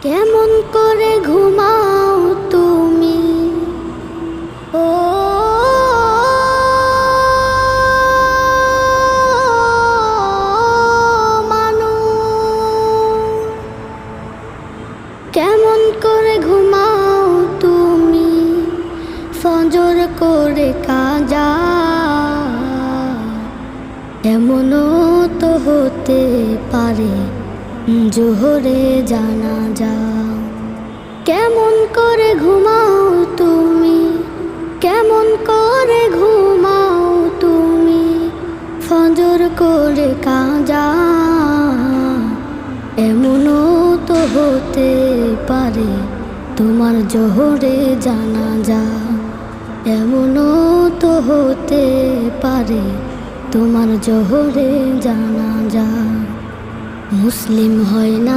কেমন করে ঘুমাও তুমি ও মানুষ, কেমন করে ঘুমাও তুমি ফজর করে কাজা। এমনও তো হতে পারে জোহরে জানাজা। কেমন করে ঘুমাও তুমি, কেমন করে ঘুমাও তুমি ফজর করে কাজা। এমনও তো হতে পারে তোমার জোহরে জানাজা। এমনও তো হতে পারে তোমার জোহরে জানাজা। মুসলিম হয় না